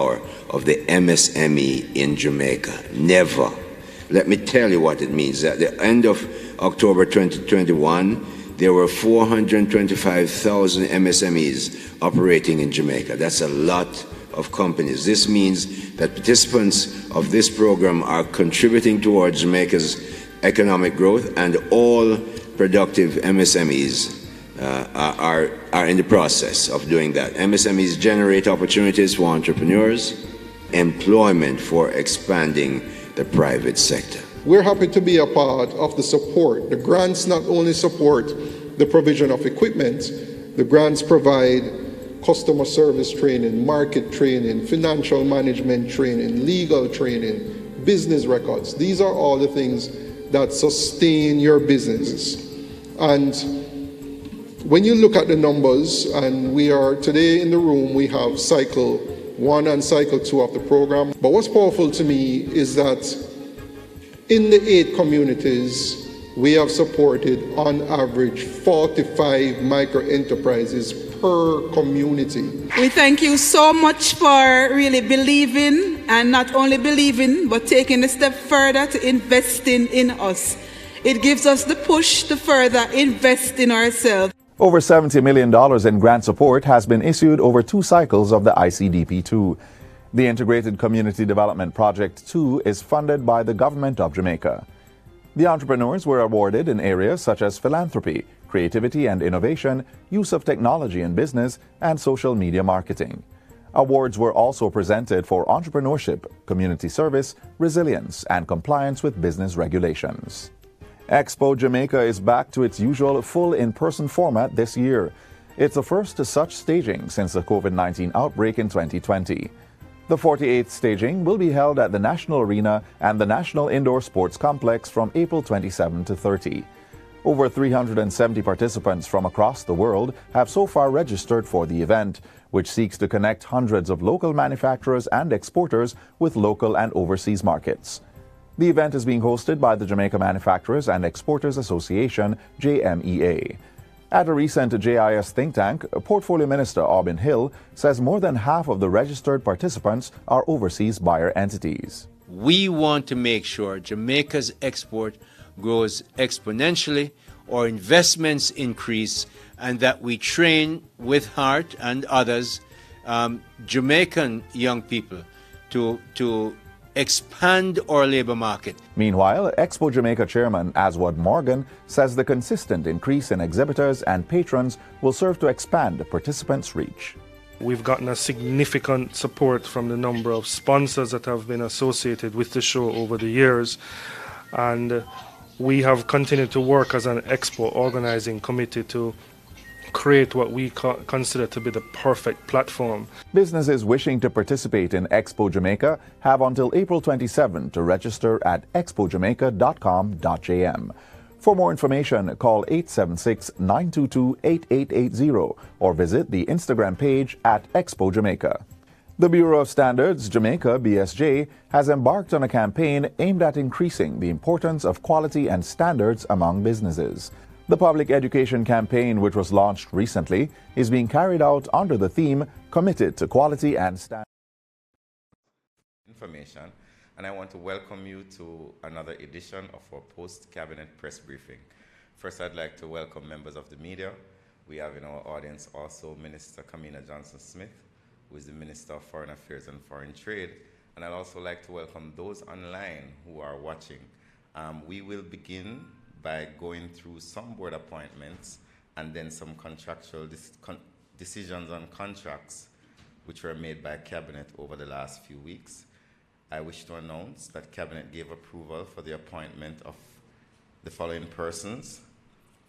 of the MSME in Jamaica. Never. Let me tell you what it means. At the end of October 2021, there were 425,000 MSMEs operating in Jamaica. That's a lot of companies. This means that participants of this program are contributing towards Jamaica's economic growth, and all productive MSMEs are in the process of doing that. MSMEs generate opportunities for entrepreneurs, employment for expanding the private sector. We're happy to be a part of the support. The grants not only support the provision of equipment, the grants provide customer service training, market training, financial management training, legal training, business records. These are all the things that sustain your business. And when you look at the numbers, and we are today in the room, we have cycle 1 and cycle 2 of the program. But what's powerful to me is that in the 8 communities, we have supported on average 45 micro enterprises per community. We thank you so much for really believing, and not only believing, but taking a step further to investing in us. It gives us the push to further invest in ourselves. Over $70 million in grant support has been issued over 2 cycles of the ICDP2. The Integrated Community Development Project 2 is funded by the Government of Jamaica. The entrepreneurs were awarded in areas such as philanthropy, creativity and innovation, use of technology in business, and social media marketing. Awards were also presented for entrepreneurship, community service, resilience, and compliance with business regulations. Expo Jamaica is back to its usual full in-person format this year. It's the first such staging since the COVID-19 outbreak in 2020. The 48th staging will be held at the National Arena and the National Indoor Sports Complex from April 27 to 30. Over 370 participants from across the world have so far registered for the event, which seeks to connect hundreds of local manufacturers and exporters with local and overseas markets. The event is being hosted by the Jamaica Manufacturers and Exporters Association, JMEA. At a recent JIS think tank, Portfolio Minister Aubin Hill says more than half of the registered participants are overseas buyer entities. We want to make sure Jamaica's export grows exponentially, our investments increase, and that we train with heart and others Jamaican young people to expand our labor market. Meanwhile, Expo Jamaica Chairman Aswad Morgan says the consistent increase in exhibitors and patrons will serve to expand participants' reach. We've gotten a significant support from the number of sponsors that have been associated with the show over the years, and we have continued to work as an Expo organizing committee to create what we consider to be the perfect platform. Businesses wishing to participate in Expo Jamaica have until April 27 to register at expojamaica.com.jm. For more information, call 876-922-8880 or visit the Instagram page at Expo Jamaica. The Bureau of Standards Jamaica, BSJ, has embarked on a campaign aimed at increasing the importance of quality and standards among businesses. The public education campaign, which was launched recently, is being carried out under the theme Committed to Quality and Standards. Information, and I want to welcome you to another edition of our post-cabinet press briefing. First, I'd like to welcome members of the media. We have in our audience also Minister Kamina Johnson-Smith, who is the Minister of Foreign Affairs and Foreign Trade, and I'd also like to welcome those online who are watching. We will begin by going through some board appointments and then some contractual decisions on contracts which were made by Cabinet over the last few weeks. I wish to announce that Cabinet gave approval for the appointment of the following persons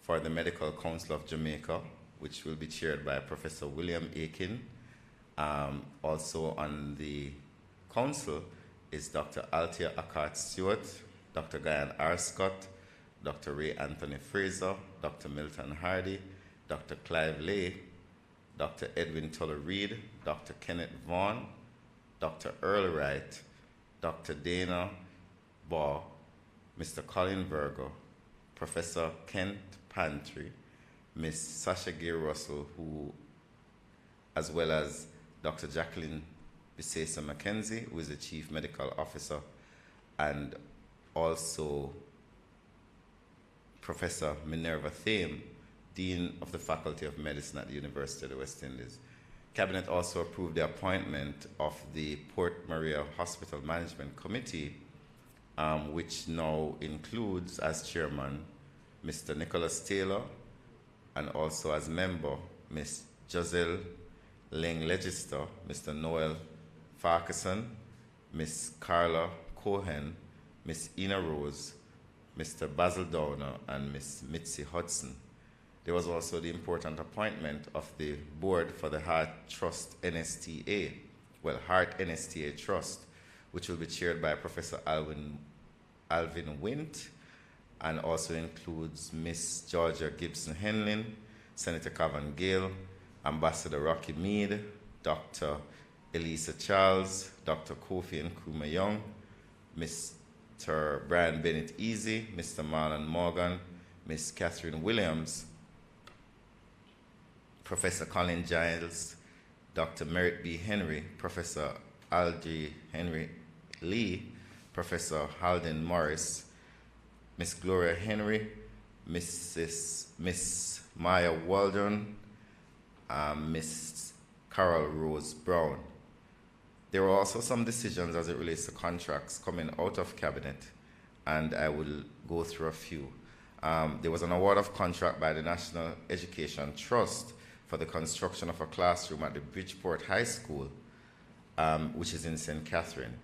for the Medical Council of Jamaica, which will be chaired by Professor William Aiken. Also on the council is Dr. Althea Akart-Stewart, Dr. Guyan R. Scott, Dr. Ray Anthony Fraser, Dr. Milton Hardy, Dr. Clive Lay, Dr. Edwin Tuller-Reed, Dr. Kenneth Vaughn, Dr. Earl Wright, Dr. Dana Baugh, Mr. Colin Virgo, Professor Kent Pantry, Miss Sasha Gay Russell, who, as well as Dr. Jacqueline Bisesa Mackenzie, who is the Chief Medical Officer, and also Professor Minerva Thame, Dean of the Faculty of Medicine at the University of the West Indies. Cabinet also approved the appointment of the Port Maria Hospital Management Committee, which now includes as chairman Mr. Nicholas Taylor, and also as member Ms. Giselle Ling Legister, Mr. Noel Farquharson, Ms. Carla Cohen, Ms. Ina Rose, Mr. Basil Downer, and Ms. Mitzi Hudson. There was also the important appointment of the board for the Heart Trust NSTA, Heart NSTA Trust, which will be chaired by Professor Alvin Wint, and also includes Ms. Georgia Gibson Henlin, Senator Cavan Gale, Ambassador Rocky Mead, Dr. Elisa Charles, Dr. Kofi Nkrumah Young, Mr. Brian Bennett Easy, Mr. Marlon Morgan, Ms. Catherine Williams, Professor Colin Giles, Dr. Merritt B. Henry, Professor Algie Henry Lee, Professor Halden Morris, Miss Gloria Henry, Miss Maya Waldron, Miss Carol Rose Brown. There were also some decisions as it relates to contracts coming out of Cabinet, and I will go through a few. There was an award of contract by the National Education Trust for the construction of a classroom at the Bridgeport High School, which is in St. Catherine.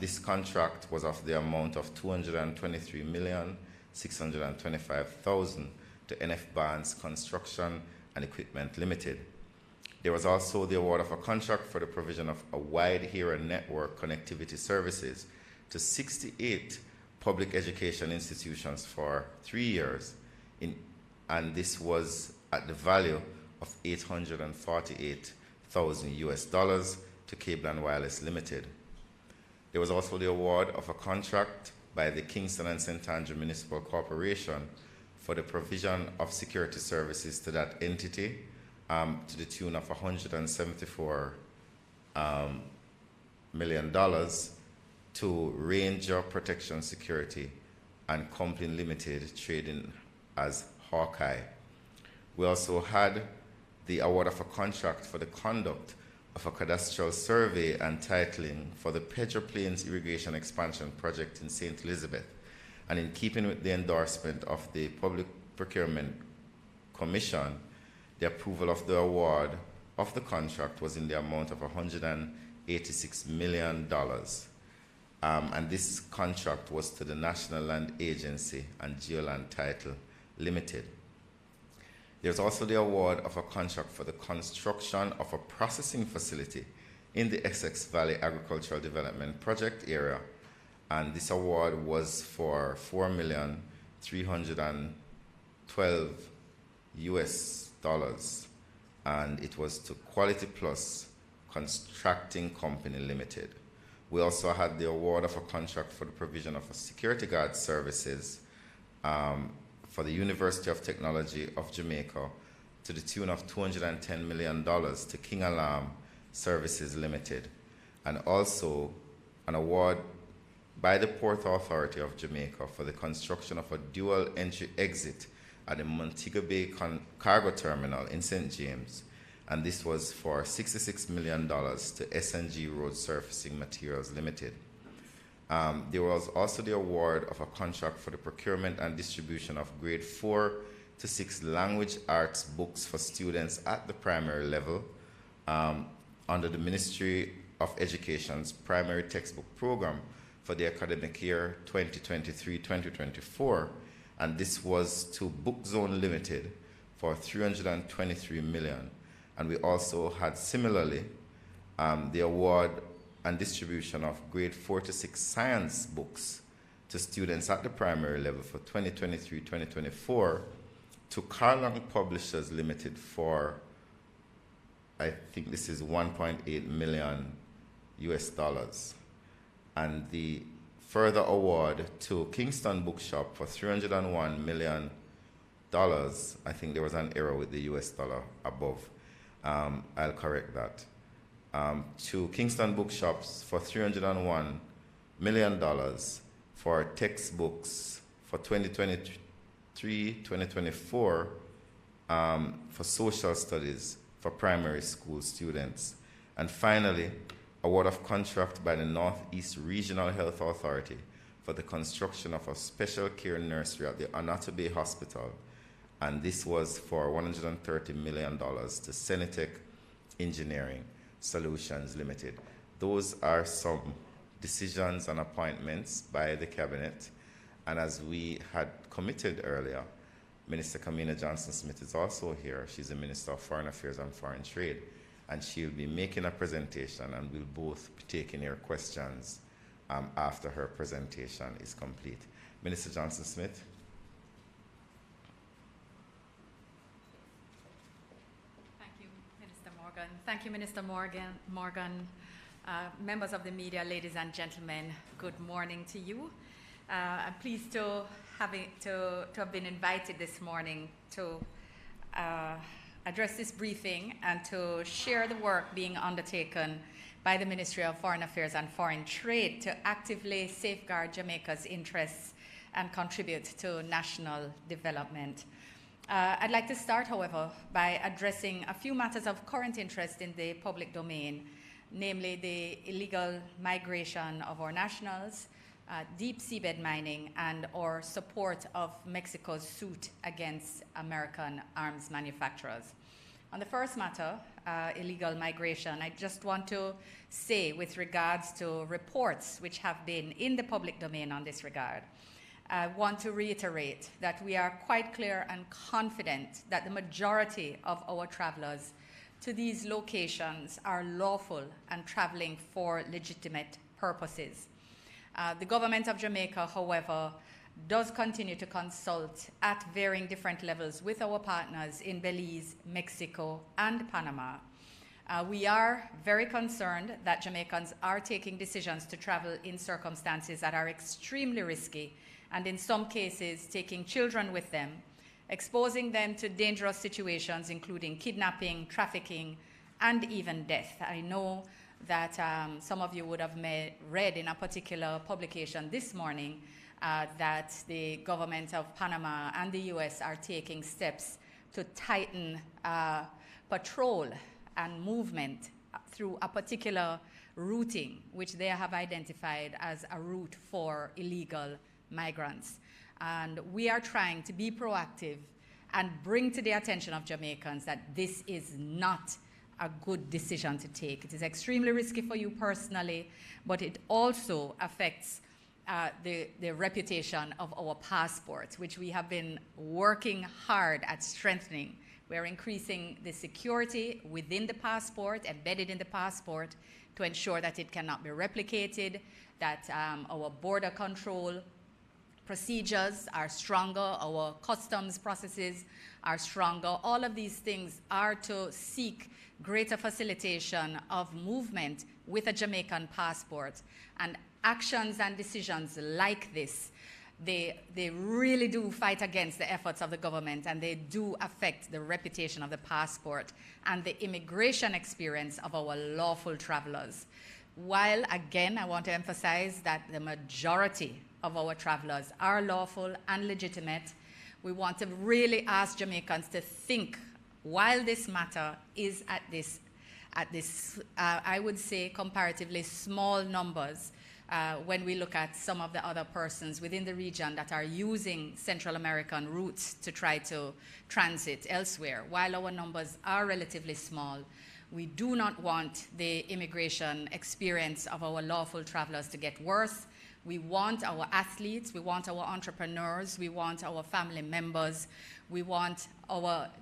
This contract was of the amount of $223,625,000 to NF Barnes Construction and Equipment Limited. There was also the award of a contract for the provision of a wide area network connectivity services to 68 public education institutions for 3 years, and this was at the value of $848,000 to Cable and Wireless Limited. There was also the award of a contract by the Kingston and St. Andrew Municipal Corporation for the provision of security services to that entity to the tune of $174 million to Ranger Protection Security and Company Limited, trading as Hawkeye. We also had the award of a contract for the conduct of a cadastral survey and titling for the Pedro Plains Irrigation Expansion Project in St. Elizabeth. And in keeping with the endorsement of the Public Procurement Commission, the approval of the award of the contract was in the amount of $186 million. And this contract was to the National Land Agency and Geoland Title Limited. There's also the award of a contract for the construction of a processing facility in the Essex Valley Agricultural Development Project area. And this award was for $4,312 US, and it was to Quality Plus Contracting Company Limited. We also had the award of a contract for the provision of a security guard services for the University of Technology of Jamaica to the tune of $210 million to King Alarm Services Limited, and also an award by the Port Authority of Jamaica for the construction of a dual entry exit at the Montego Bay Cargo Terminal in St. James, and this was for $66 million to SNG Road Surfacing Materials Limited. There was also the award of a contract for the procurement and distribution of grade 4 to 6 language arts books for students at the primary level under the Ministry of Education's primary textbook program for the academic year 2023-2024, and this was to Book Zone Limited for $323 million. And we also had similarly the award and distribution of grade 4 to 6 science books to students at the primary level for 2023-2024 to Carlong Publishers Limited for, I think this is $1.8 million US. And the further award to Kingston Bookshop for $301 million. I think there was an error with the US dollar above. I'll correct that. to Kingston Bookshops for $301 million for textbooks for 2023-2024 for social studies for primary school students. And finally, award of contract by the Northeast Regional Health Authority for the construction of a special care nursery at the Onato Bay Hospital. And this was for $130 million to Senetech Engineering Solutions Limited. Those are some decisions and appointments by the Cabinet. And as we had committed earlier, Minister Kamina Johnson-Smith is also here. She's the Minister of Foreign Affairs and Foreign Trade. And she'll be making a presentation, and we'll both be taking your questions after her presentation is complete. Minister Johnson-Smith. Thank you, Minister Morgan. Thank you, Minister Morgan. Members of the media, ladies and gentlemen, good morning to you. I'm pleased to have been invited this morning to address this briefing and to share the work being undertaken by the Ministry of Foreign Affairs and Foreign Trade to actively safeguard Jamaica's interests and contribute to national development. I'd like to start, however, by addressing a few matters of current interest in the public domain, namely the illegal migration of our nationals, deep seabed mining, and our support of Mexico's suit against American arms manufacturers. On the first matter, illegal migration, I just want to say with regards to reports which have been in the public domain on this regard, I want to reiterate that we are quite clear and confident that the majority of our travelers to these locations are lawful and traveling for legitimate purposes. The government of Jamaica, however, does continue to consult at varying different levels with our partners in Belize, Mexico, and Panama. We are very concerned that Jamaicans are taking decisions to travel in circumstances that are extremely risky, and in some cases taking children with them, exposing them to dangerous situations including kidnapping, trafficking, and even death. I know that some of you would have read in a particular publication this morning that the government of Panama and the US are taking steps to tighten patrol and movement through a particular routing, which they have identified as a route for illegal migrants. And we are trying to be proactive and bring to the attention of Jamaicans that this is not a good decision to take. It is extremely risky for you personally, but it also affects the reputation of our passport, which we have been working hard at strengthening. We're increasing the security within the passport, embedded in the passport, to ensure that it cannot be replicated, that our border control procedures are stronger, our customs processes are stronger. All of these things are to seek greater facilitation of movement with a Jamaican passport. And actions and decisions like this, they really do fight against the efforts of the government, and they do affect the reputation of the passport and the immigration experience of our lawful travelers. While, again, I want to emphasize that the majority of our travelers are lawful and legitimate, we want to really ask Jamaicans to think, while this matter is at this I would say, comparatively small numbers, when we look at some of the other persons within the region that are using Central American routes to try to transit elsewhere. While our numbers are relatively small, we do not want the immigration experience of our lawful travelers to get worse. We want our athletes, we want our entrepreneurs, we want our family members, we want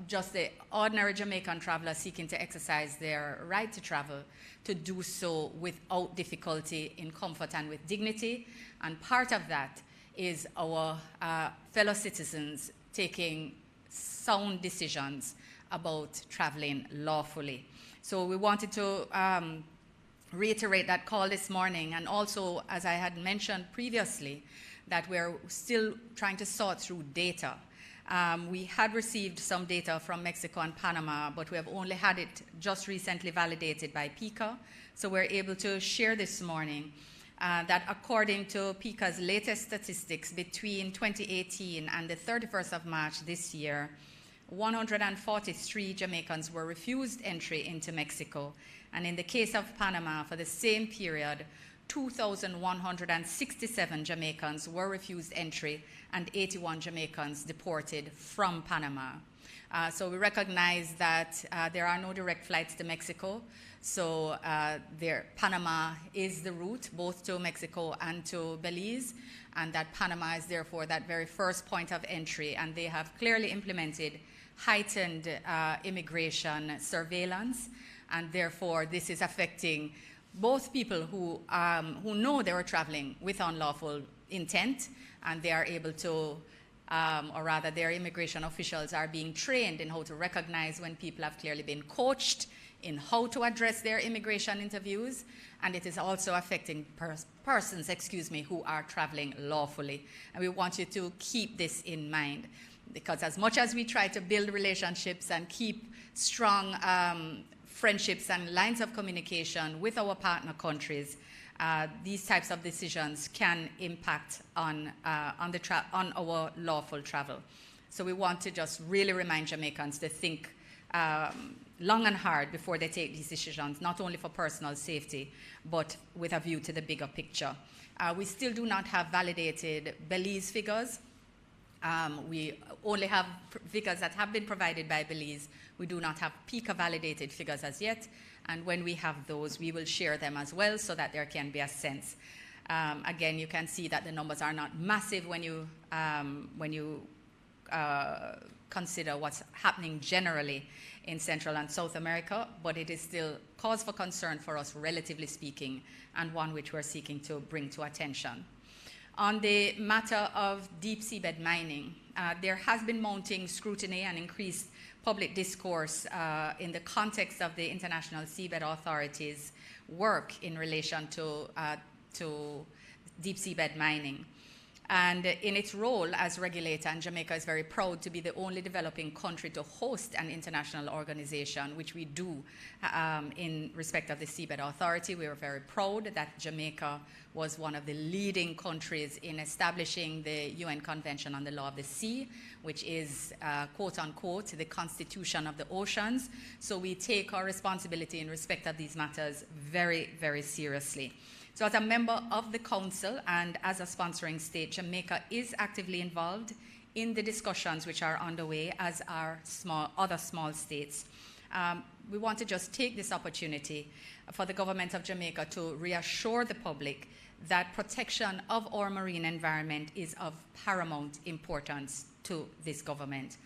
just the ordinary Jamaican traveler seeking to exercise their right to travel to do so without difficulty, in comfort and with dignity. And part of that is our fellow citizens taking sound decisions about traveling lawfully. So we wanted to reiterate that call this morning, and also, as I had mentioned previously, that we're still trying to sort through data. We had received some data from Mexico and Panama, but we have only had it just recently validated by PICA. So we're able to share this morning that according to PICA's latest statistics, between 2018 and the 31st of March this year, 143 Jamaicans were refused entry into Mexico. And in the case of Panama, for the same period, 2,167 Jamaicans were refused entry and 81 Jamaicans deported from Panama. So we recognize that there are no direct flights to Mexico. So Panama is the route both to Mexico and to Belize, and that Panama is therefore that very first point of entry. And they have clearly implemented heightened immigration surveillance, and therefore this is affecting both people who know they were traveling with unlawful intent, and they are able to, or rather their immigration officials are being trained in how to recognize when people have clearly been coached in how to address their immigration interviews, and it is also affecting persons who are traveling lawfully. And we want you to keep this in mind, because as much as we try to build relationships and keep strong friendships and lines of communication with our partner countries, these types of decisions can impact on our lawful travel. So we want to just really remind Jamaicans to think long and hard before they take these decisions, not only for personal safety, but with a view to the bigger picture. We still do not have validated Belize figures. We only have figures that have been provided by Belize. We do not have PICA validated figures as yet, and when we have those, we will share them as well so that there can be a sense. Again, you can see that the numbers are not massive when you consider what's happening generally in Central and South America, but it is still cause for concern for us, relatively speaking, and one which we're seeking to bring to attention. On the matter of deep seabed mining, there has been mounting scrutiny and increased public discourse in the context of the International Seabed Authority's work in relation to deep seabed mining. And in its role as regulator, and Jamaica is very proud to be the only developing country to host an international organization, which we do in respect of the Seabed Authority. We are very proud that Jamaica was one of the leading countries in establishing the UN Convention on the Law of the Sea, which is, quote unquote, the constitution of the oceans. So we take our responsibility in respect of these matters very, very seriously. So as a member of the Council and as a sponsoring state, Jamaica is actively involved in the discussions which are underway, as are other small states. We want to just take this opportunity for the government of Jamaica to reassure the public that protection of our marine environment is of paramount importance to this government.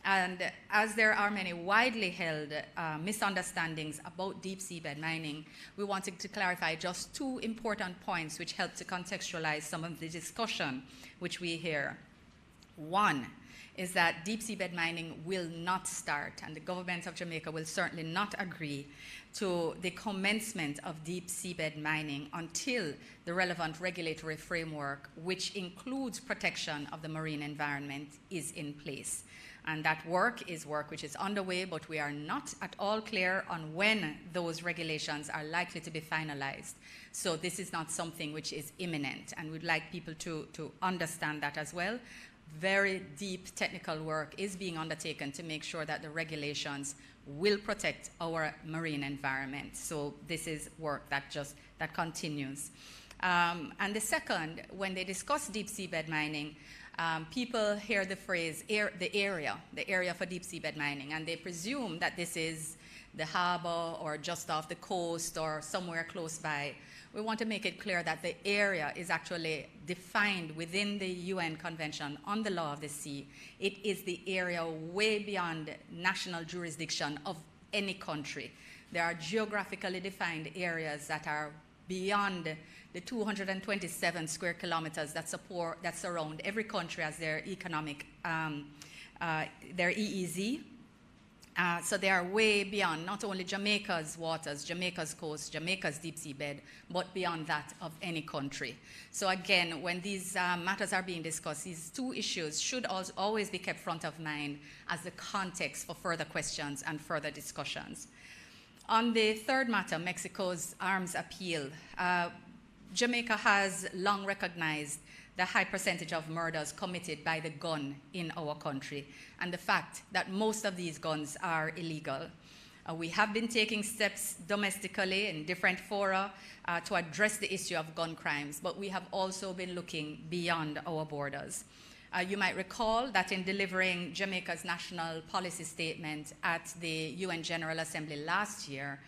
And as there are many widely held misunderstandings about deep seabed mining, we wanted to clarify just two important points which help to contextualize some of the discussion which we hear. One is that deep seabed mining will not start, and the government of Jamaica will certainly not agree to the commencement of deep seabed mining until the relevant regulatory framework, which includes protection of the marine environment, is in place. And that work is work which is underway, but we are not at all clear on when those regulations are likely to be finalized. So this is not something which is imminent, and we'd like people to understand that as well. Very deep technical work is being undertaken to make sure that the regulations will protect our marine environment. So this is work that continues. And the second, when they discuss deep seabed mining, people hear the phrase the area for deep seabed mining, and they presume that this is the harbor or just off the coast or somewhere close by. We want to make it clear that the area is actually defined within the UN Convention on the Law of the Sea. It is the area way beyond national jurisdiction of any country. There are geographically defined areas that are beyond the 227 square kilometers that surround every country as their economic, their EEZ. So they are way beyond not only Jamaica's waters, Jamaica's coast, Jamaica's deep sea bed, but beyond that of any country. So again, when these matters are being discussed, these two issues should always be kept front of mind as the context for further questions and further discussions. On the third matter, Mexico's arms appeal, Jamaica has long recognized the high percentage of murders committed by the gun in our country and the fact that most of these guns are illegal. We have been taking steps domestically in different fora to address the issue of gun crimes, but we have also been looking beyond our borders. You might recall that in delivering Jamaica's national policy statement at the UN General Assembly last year,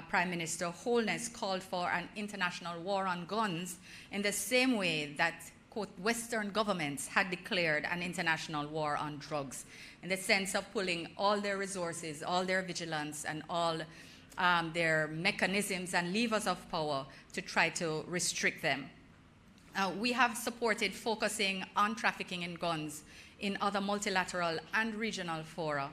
Prime Minister Holness called for an international war on guns in the same way that, quote, Western governments had declared an international war on drugs, in the sense of pulling all their resources, all their vigilance, and all their mechanisms and levers of power to try to restrict them. We have supported focusing on trafficking in guns in other multilateral and regional fora,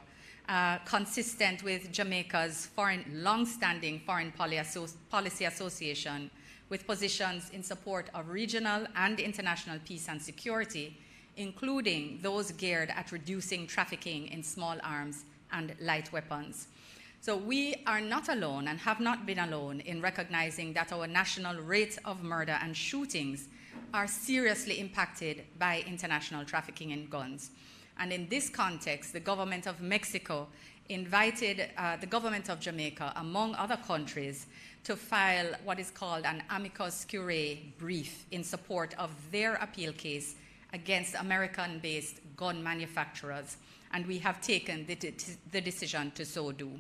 consistent with Jamaica's long-standing foreign policy association with positions in support of regional and international peace and security, including those geared at reducing trafficking in small arms and light weapons. So we are not alone and have not been alone in recognizing that our national rate of murder and shootings are seriously impacted by international trafficking in guns. And in this context, the government of Mexico invited the government of Jamaica, among other countries, to file what is called an amicus curiae brief in support of their appeal case against American-based gun manufacturers. And we have taken the decision to so do.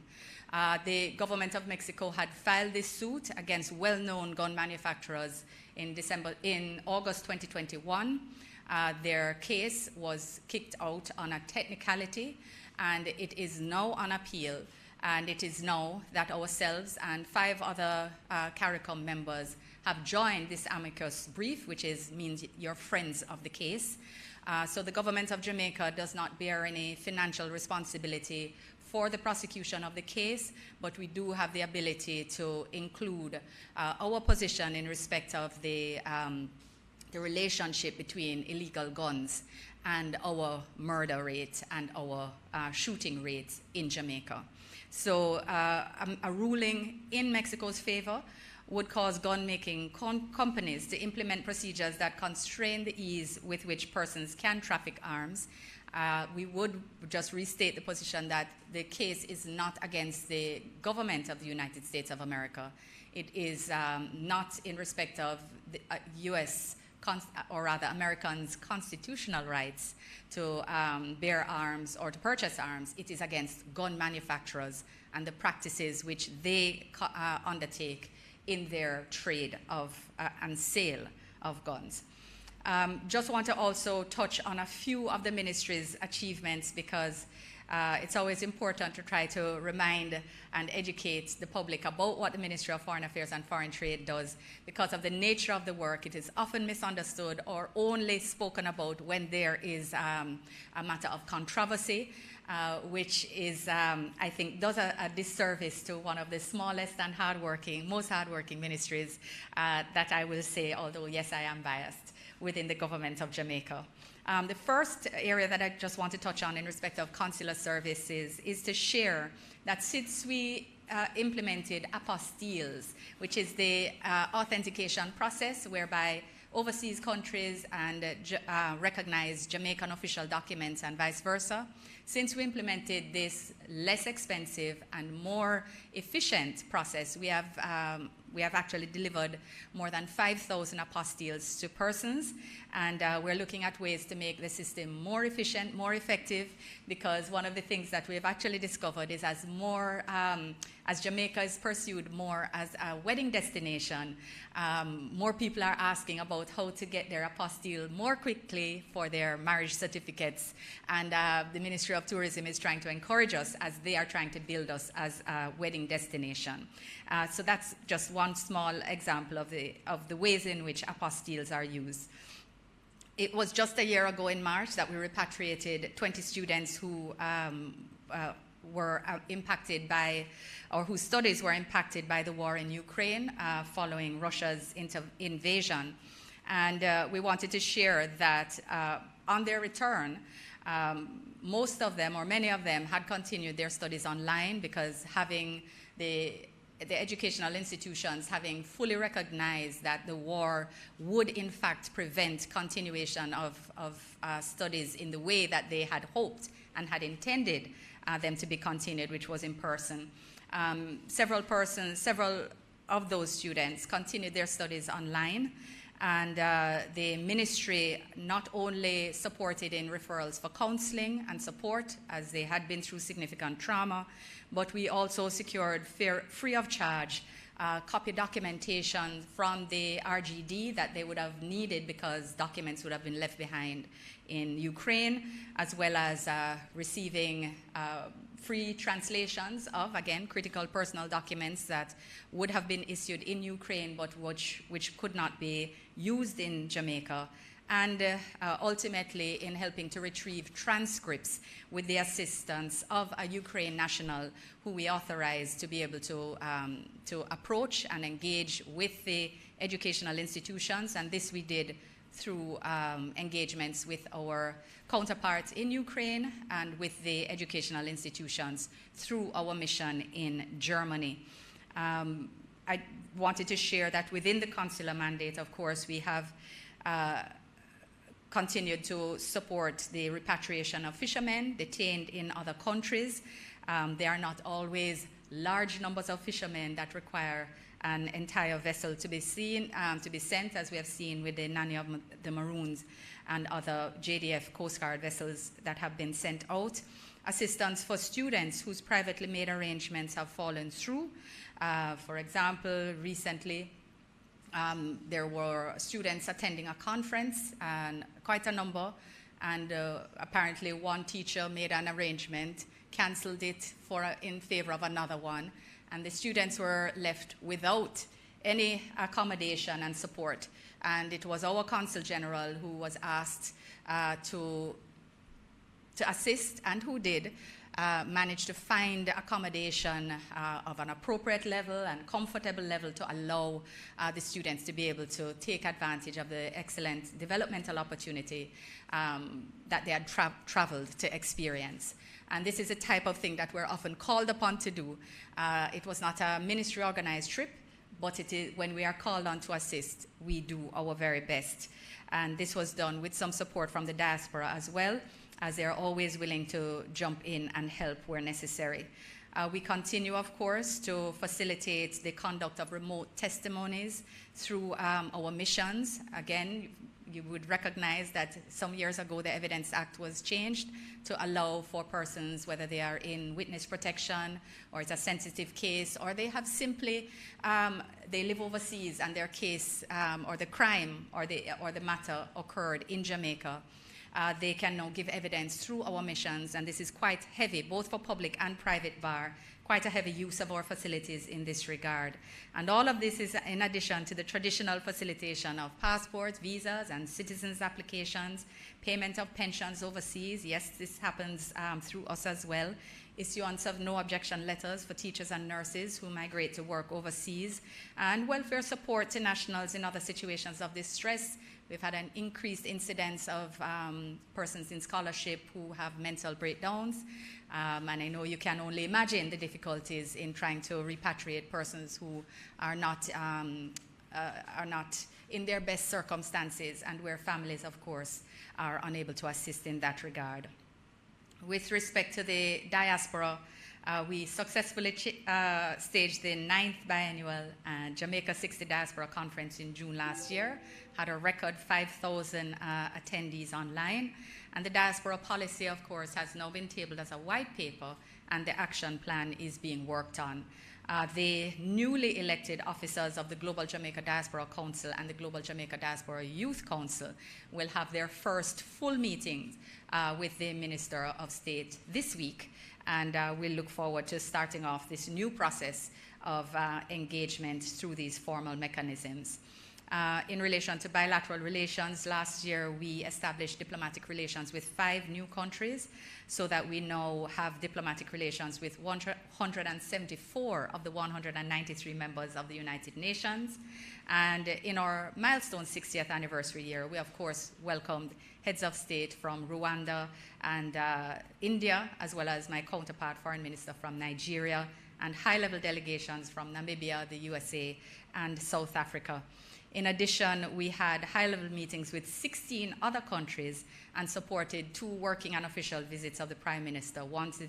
The government of Mexico had filed this suit against well-known gun manufacturers in August 2021. Their case was kicked out on a technicality, and it is now on appeal. And it is now that ourselves and 5 other CARICOM members have joined this amicus brief, which means you're friends of the case. So the government of Jamaica does not bear any financial responsibility for the prosecution of the case, but we do have the ability to include our position in respect of the relationship between illegal guns and our murder rate and our shooting rates in Jamaica. So a ruling in Mexico's favor would cause gun-making companies to implement procedures that constrain the ease with which persons can traffic arms. We would just restate the position that the case is not against the government of the United States of America. It is not in respect of the U.S. or rather Americans' constitutional rights to bear arms or to purchase arms. It is against gun manufacturers and the practices which they undertake in their trade of and sale of guns. Just want to also touch on a few of the ministry's achievements, because it's always important to try to remind and educate the public about what the Ministry of Foreign Affairs and Foreign Trade does. Because of the nature of the work, it is often misunderstood or only spoken about when there is a matter of controversy, which is, I think, does a disservice to one of the smallest and most hardworking ministries that I will say, although yes, I am biased, within the government of Jamaica. The first area that I just want to touch on in respect of consular services is to share that since we implemented apostilles, which is the authentication process whereby overseas countries and recognize Jamaican official documents and vice versa, since we implemented this less expensive and more efficient process, we have actually delivered more than 5,000 apostilles to persons, and we're looking at ways to make the system more efficient, more effective, because one of the things that we have actually discovered is as Jamaica is pursued more as a wedding destination, more people are asking about how to get their apostille more quickly for their marriage certificates, and the Ministry of Tourism is trying to encourage us as they are trying to build us as a wedding destination. So that's just one small example of the ways in which apostilles are used. It was just a year ago in March that we repatriated 20 students who were impacted by, or whose studies were impacted by the war in Ukraine following Russia's invasion. And we wanted to share that on their return, most of them, or many of them, had continued their studies online because having the educational institutions having fully recognized that the war would in fact prevent continuation of studies in the way that they had hoped and had intended them to be continued, which was in person. Several of those students continued their studies online, and the ministry not only supported in referrals for counseling and support as they had been through significant trauma, but we also secured free of charge copy documentation from the RGD that they would have needed because documents would have been left behind in Ukraine, as well as receiving free translations of, again, critical personal documents that would have been issued in Ukraine but which could not be used in Jamaica, and ultimately in helping to retrieve transcripts with the assistance of a Ukraine national who we authorized to be able to approach and engage with the educational institutions, and this we did through engagements with our counterparts in Ukraine and with the educational institutions through our mission in Germany. I wanted to share that within the consular mandate, of course, we have continued to support the repatriation of fishermen detained in other countries. There are not always large numbers of fishermen that require an entire vessel to be sent, as we have seen with the Nanny of the Maroons and other JDF Coast Guard vessels that have been sent out. Assistance for students whose privately made arrangements have fallen through. For example, recently, there were students attending a conference, and quite a number, and apparently one teacher made an arrangement, canceled it in favor of another one, and the students were left without any accommodation and support. And it was our Consul General who was asked to assist, and who did manage to find accommodation of an appropriate level and comfortable level to allow the students to be able to take advantage of the excellent developmental opportunity that they had traveled to experience. And this is a type of thing that we're often called upon to do. It was not a ministry organized trip, but it is, when we are called on to assist, we do our very best. And this was done with some support from the diaspora as well, as they are always willing to jump in and help where necessary. We continue, of course, to facilitate the conduct of remote testimonies through our missions. Again, you would recognize that some years ago the Evidence Act was changed to allow for persons, whether they are in witness protection or it's a sensitive case, or they have simply, they live overseas and their case or the crime or the matter occurred in Jamaica. They can now give evidence through our missions, and this is quite heavy, both for public and private bar, quite a heavy use of our facilities in this regard. And all of this is in addition to the traditional facilitation of passports, visas, and citizens' applications, payment of pensions overseas. Yes, this happens through us as well. Issuance of no objection letters for teachers and nurses who migrate to work overseas, and welfare support to nationals in other situations of distress. We've had an increased incidence of persons in scholarship who have mental breakdowns, and I know you can only imagine the difficulties in trying to repatriate persons who are not in their best circumstances, and where families, of course, are unable to assist in that regard. With respect to the diaspora, we successfully staged the 9th biannual Jamaica 60 Diaspora Conference in June last year, had a record 5,000 attendees online, and the diaspora policy, of course, has now been tabled as a white paper, and the action plan is being worked on. The newly elected officers of the Global Jamaica Diaspora Council and the Global Jamaica Diaspora Youth Council will have their first full meetings with the Minister of State this week, and we'll look forward to starting off this new process of engagement through these formal mechanisms. In relation to bilateral relations, last year we established diplomatic relations with 5 new countries, so that we now have diplomatic relations with 174 of the 193 members of the United Nations. And in our milestone 60th anniversary year, we of course welcomed heads of state from Rwanda and India, as well as my counterpart foreign minister from Nigeria, and high-level delegations from Namibia, the USA, and South Africa. In addition, we had high-level meetings with 16 other countries and supported 2 working and official visits of the Prime Minister, one to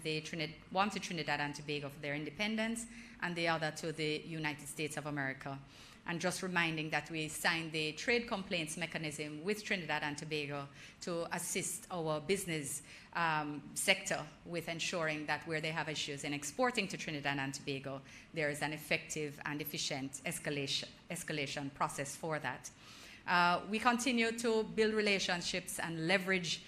Trinidad and Tobago for their independence, and the other to the United States of America. And just reminding that we signed the trade complaints mechanism with Trinidad and Tobago to assist our business sector with ensuring that where they have issues in exporting to Trinidad and Tobago, there is an effective and efficient escalation process for that. We continue to build relationships and leverage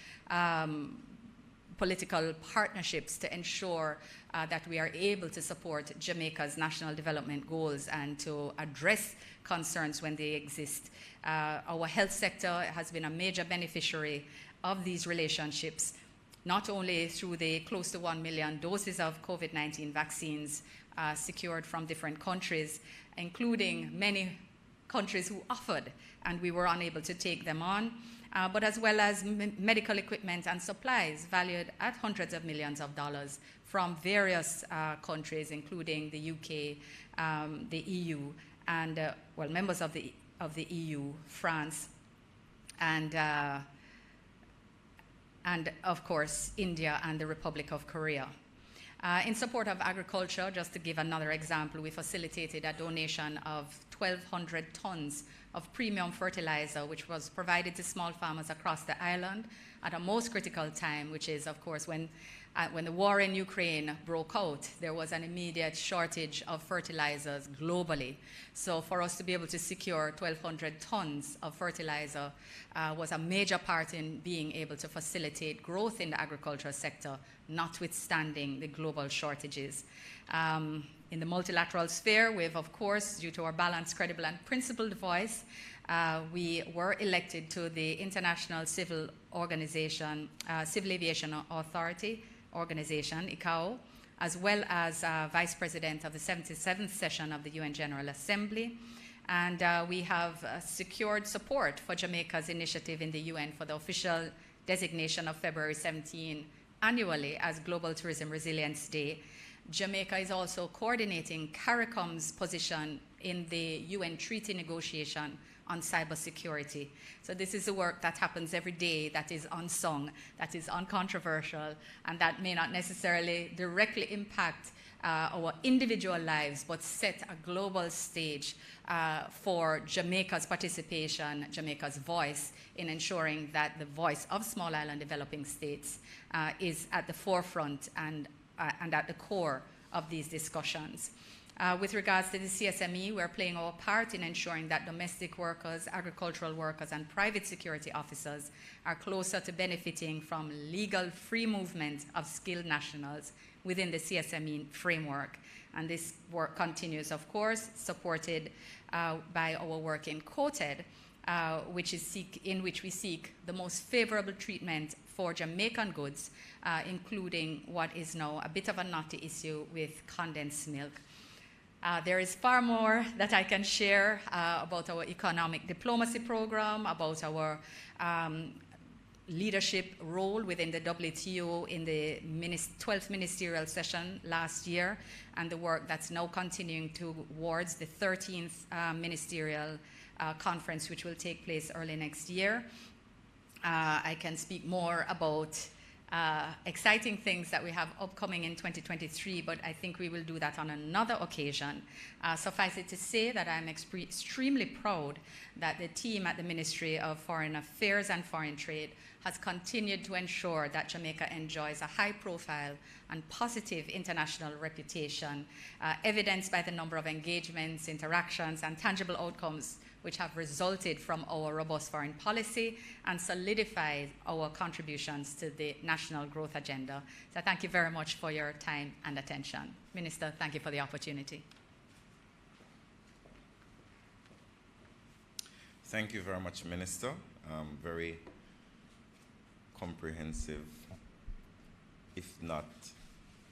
political partnerships to ensure that we are able to support Jamaica's national development goals and to address concerns when they exist. Our health sector has been a major beneficiary of these relationships, not only through the close to 1 million doses of COVID-19 vaccines secured from different countries, including many countries who offered and we were unable to take them on, but as well as medical equipment and supplies valued at hundreds of millions of dollars from various countries, including the UK, the EU, and well, members of the EU, France, and of course India and the Republic of Korea. In support of agriculture, just to give another example, we facilitated a donation of 1,200 tons of premium fertilizer, which was provided to small farmers across the island at a most critical time, which is, of course, when the war in Ukraine broke out, there was an immediate shortage of fertilizers globally. So for us to be able to secure 1,200 tons of fertilizer was a major part in being able to facilitate growth in the agricultural sector, notwithstanding the global shortages. In the multilateral sphere, we've, of course, due to our balanced, credible, and principled voice, we were elected to the International Civil Aviation Authority Organization, ICAO, as well as Vice President of the 77th session of the UN General Assembly. And we have secured support for Jamaica's initiative in the UN for the official designation of February 17 annually as Global Tourism Resilience Day. Jamaica is also coordinating CARICOM's position in the UN treaty negotiation on cybersecurity. So this is the work that happens every day, that is unsung, that is uncontroversial, and that may not necessarily directly impact our individual lives, but set a global stage for Jamaica's participation, Jamaica's voice in ensuring that the voice of small island developing states is at the forefront and at the core of these discussions. With regards to the CSME, we're playing our part in ensuring that domestic workers, agricultural workers, and private security officers are closer to benefiting from legal free movement of skilled nationals within the CSME framework. And this work continues, of course, supported by our work in COTED, in which we seek the most favorable treatment for Jamaican goods, including what is now a bit of a knotty issue with condensed milk. There is far more that I can share about our economic diplomacy program, about our leadership role within the WTO in the 12th ministerial session last year, and the work that's now continuing towards the 13th ministerial conference, which will take place early next year. I can speak more about exciting things that we have upcoming in 2023, but I think we will do that on another occasion. Suffice it to say that I'm extremely proud that the team at the Ministry of Foreign Affairs and Foreign Trade has continued to ensure that Jamaica enjoys a high profile and positive international reputation, evidenced by the number of engagements, interactions, and tangible outcomes which have resulted from our robust foreign policy and solidified our contributions to the national growth agenda. So thank you very much for your time and attention. Minister, thank you for the opportunity. Thank you very much, Minister. Very comprehensive, if not,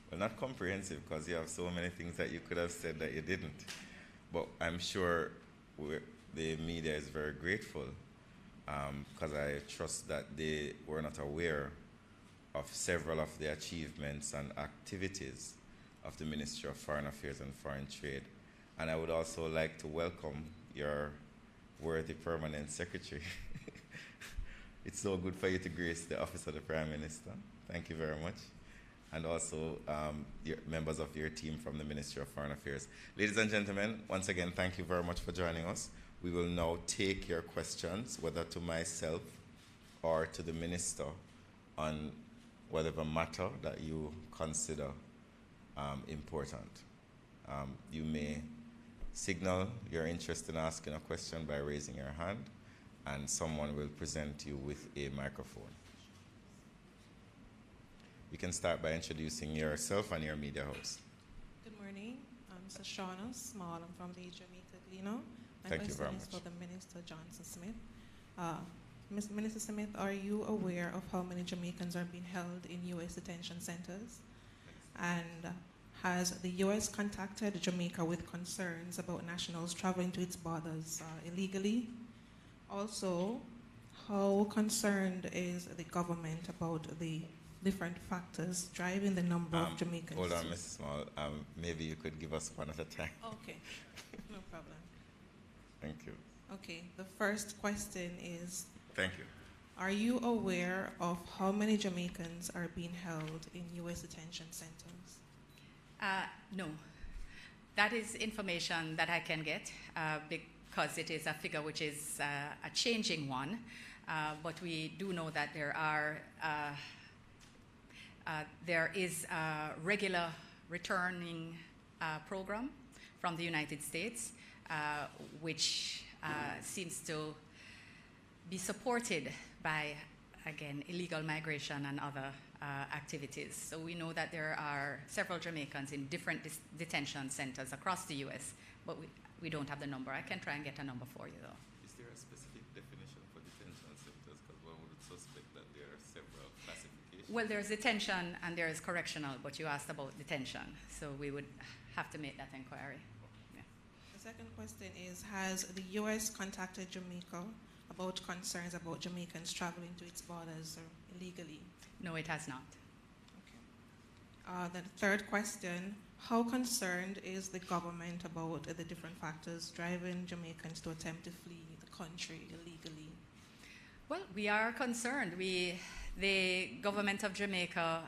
well, not comprehensive, because you have so many things that you could have said that you didn't. But I'm sure the media is very grateful, because I trust that they were not aware of several of the achievements and activities of the Ministry of Foreign Affairs and Foreign Trade. And I would also like to welcome your worthy permanent secretary. It's so good for you to grace the office of the Prime Minister. Thank you very much. And also members of your team from the Ministry of Foreign Affairs. Ladies and gentlemen, once again, thank you very much for joining us. We will now take your questions, whether to myself or to the Minister, on whatever matter that you consider important. You may signal your interest in asking a question by raising your hand, and someone will present you with a microphone. You can start by introducing yourself and your media host. Good morning. I'm Mr. Shauna Small. I'm from the Jamaica Gleaner. Thank you very much. For the Minister Johnson Smith. Minister Smith, are you aware of how many Jamaicans are being held in U.S. detention centers? And has the U.S. contacted Jamaica with concerns about nationals traveling to its borders illegally? Also, how concerned is the government about the different factors driving the number of Jamaicans? Hold on, Mrs. Small. Maybe you could give us one at a time. Okay, no problem. Thank you. Okay, the first question is, thank you. Are you aware of how many Jamaicans are being held in U.S. detention centers? No. That is information that I can get because it is a figure which is a changing one. But we do know that there is a regular returning program from the United States, which seems to be supported by, again, illegal migration and other activities. So we know that there are several Jamaicans in different detention centers across the U.S., but we don't have the number. I can try and get a number for you, though. Is there a specific definition for detention centers? Because one would suspect that there are several classifications. Well, there's detention and there is correctional, but you asked about detention, so we would have to make that inquiry. Yeah. The second question is, has the U.S. contacted Jamaica about concerns about Jamaicans traveling to its borders illegally? No, it has not. Okay. The third question, how concerned is the government about the different factors driving Jamaicans to attempt to flee the country illegally? Well, we are concerned. The government of Jamaica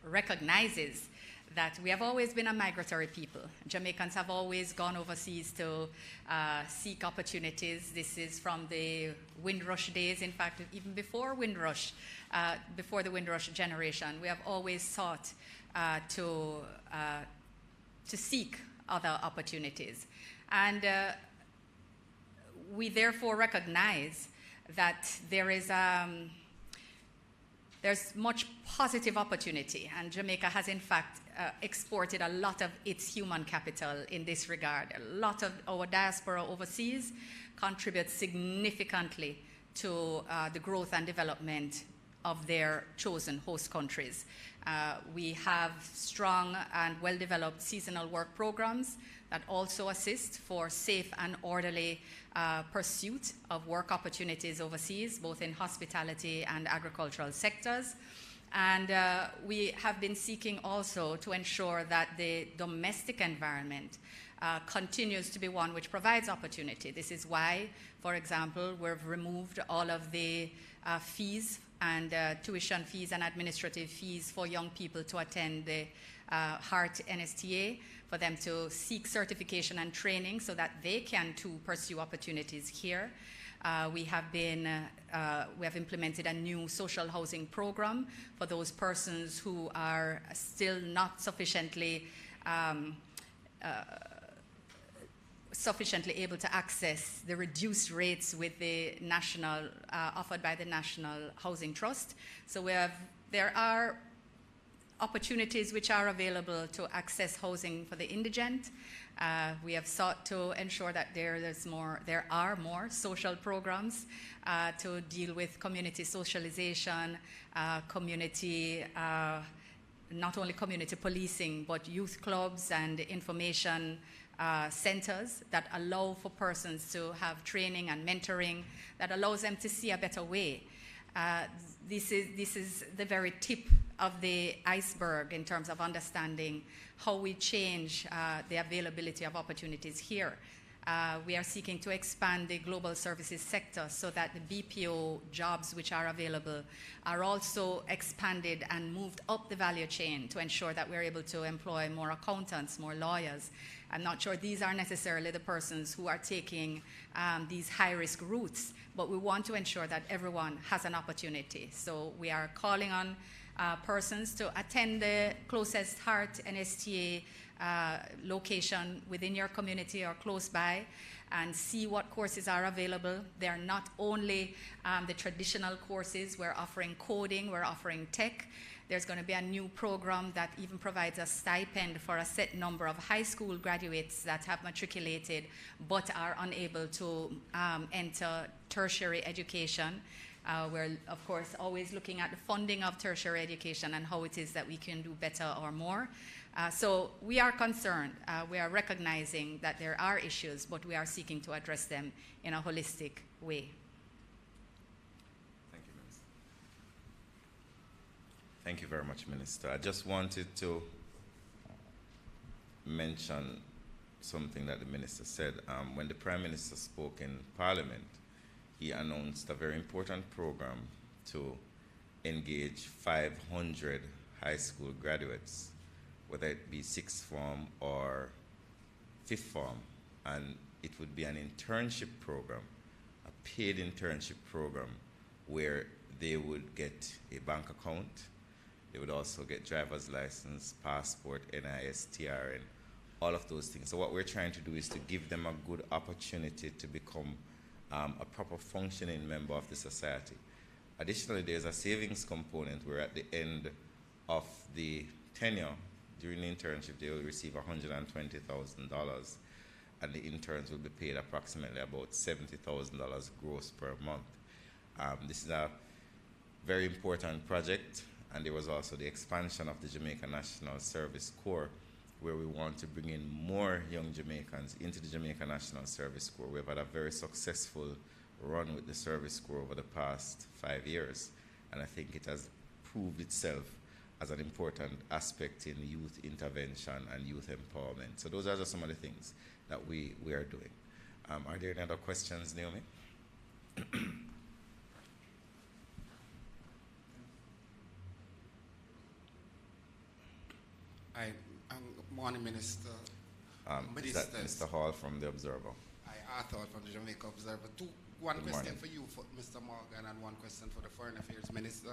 recognizes that we have always been a migratory people. Jamaicans have always gone overseas to seek opportunities. This is from the Windrush days. In fact, even before Windrush, before the Windrush generation, we have always sought to seek other opportunities. And we therefore recognize that there's much positive opportunity, and Jamaica has in fact exported a lot of its human capital in this regard. A lot of our diaspora overseas contributes significantly to the growth and development of their chosen host countries. We have strong and well-developed seasonal work programs that also assist for safe and orderly pursuit of work opportunities overseas, both in hospitality and agricultural sectors. And we have been seeking also to ensure that the domestic environment continues to be one which provides opportunity. This is why, for example, we've removed all of the fees and tuition fees and administrative fees for young people to attend the HEART NSTA, for them to seek certification and training so that they can too pursue opportunities here. We have implemented a new social housing program for those persons who are still not sufficiently able to access the reduced rates with the national offered by the National Housing Trust. So there are opportunities which are available to access housing for the indigent, We have sought to ensure that there are more social programs to deal with community socialization, not only community policing, but youth clubs and information centers that allow for persons to have training and mentoring that allows them to see a better way. This is the very tip of the iceberg in terms of understanding how we change the availability of opportunities here. We are seeking to expand the global services sector so that the BPO jobs which are available are also expanded and moved up the value chain to ensure that we're able to employ more accountants, more lawyers. I'm not sure these are necessarily the persons who are taking these high-risk routes, but we want to ensure that everyone has an opportunity. So we are calling on persons to attend the closest HEART NSTA location within your community or close by and see what courses are available. They are not only the traditional courses. We're offering coding, we're offering tech. There's going to be a new program that even provides a stipend for a set number of high school graduates that have matriculated but are unable to enter tertiary education. We're, of course, always looking at the funding of tertiary education and how it is that we can do better or more. So we are concerned. We are recognizing that there are issues, but we are seeking to address them in a holistic way. Thank you, Minister. Thank you very much, Minister. I just wanted to mention something that the Minister said. When the Prime Minister spoke in Parliament, he announced a very important program to engage 500 high school graduates, whether it be sixth form or fifth form, and it would be an internship program, a paid internship program, where they would get a bank account, they would also get driver's license, passport, NIS, TRN, all of those things. So what we're trying to do is to give them a good opportunity to become a proper functioning member of the society. Additionally, there's a savings component where at the end of the tenure, during the internship, they will receive $120,000, and the interns will be paid approximately about $70,000 gross per month. This is a very important project, and there was also the expansion of the Jamaica National Service Corps, where we want to bring in more young Jamaicans into the Jamaica National Service Corps. We've had a very successful run with the Service Corps over the past 5 years, and I think it has proved itself as an important aspect in youth intervention and youth empowerment. So those are just some of the things that we are doing. Are there any other questions, Naomi? Morning, Minister. Mr. Hall from the Observer. Arthur from the Jamaica Observer. One question for you, Mr. Morgan, and one question for the Foreign Affairs Minister.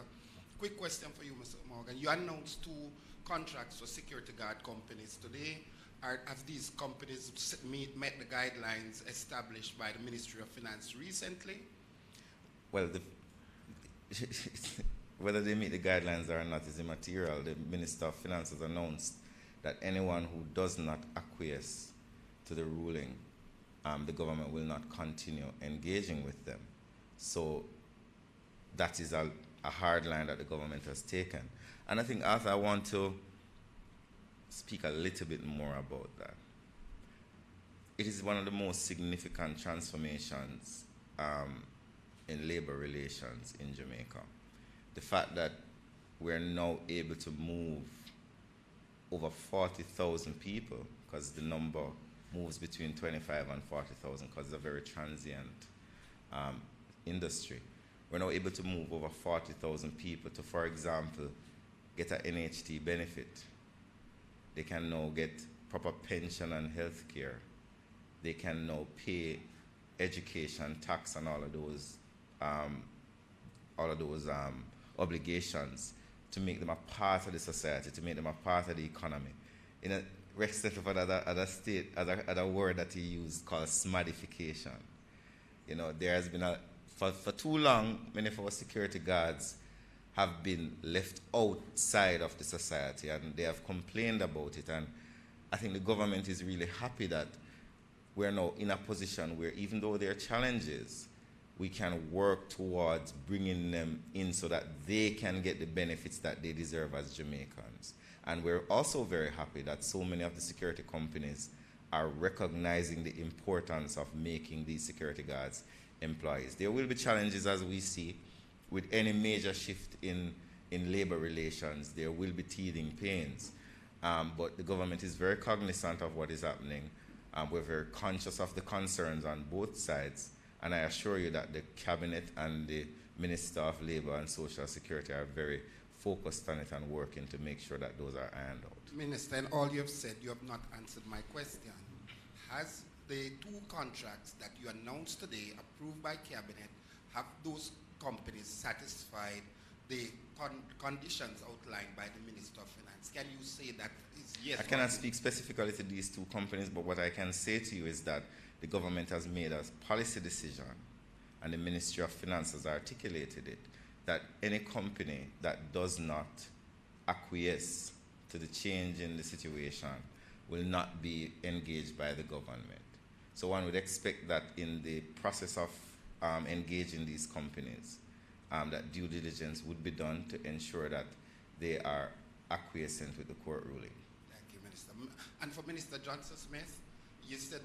Quick question for you, Mr. Morgan. You announced 2 contracts for security guard companies today. Have these companies met the guidelines established by the Ministry of Finance recently? Well, whether they meet the guidelines or not is immaterial. The Minister of Finance has announced that anyone who does not acquiesce to the ruling, the government will not continue engaging with them. So that is a hard line that the government has taken. And I think, Arthur, I want to speak a little bit more about that. It is one of the most significant transformations in labor relations in Jamaica. The fact that we're now able to move over 40,000 people, because the number moves between 25 and 40,000 because it's a very transient industry. We're now able to move over 40,000 people to, for example, get an NHT benefit. They can now get proper pension and health care. They can now pay education, tax, and all of those obligations to make them a part of the society, to make them a part of the economy. In a respect of another word that he used called smadification. You know, there has been for too long, many of our security guards have been left outside of the society, and they have complained about it. And I think the government is really happy that we're now in a position where even though there are challenges, we can work towards bringing them in so that they can get the benefits that they deserve as Jamaicans. And we're also very happy that so many of the security companies are recognizing the importance of making these security guards employees. There will be challenges, as we see, with any major shift in labor relations. There will be teething pains. But the government is very cognizant of what is happening. We're very conscious of the concerns on both sides. And I assure you that the Cabinet and the Minister of Labour and Social Security are very focused on it and working to make sure that those are ironed out. Minister, in all you have said, you have not answered my question. Has the 2 contracts that you announced today, approved by Cabinet, have those companies satisfied the conditions outlined by the Minister of Finance? Can you say that is yes? I cannot speak specifically to these 2 companies, but what I can say to you is that the government has made a policy decision, and the Ministry of Finance has articulated it, that any company that does not acquiesce to the change in the situation will not be engaged by the government. So one would expect that in the process of engaging these companies, that due diligence would be done to ensure that they are acquiescent with the court ruling. Thank you, Minister. And for Minister Johnson Smith, you said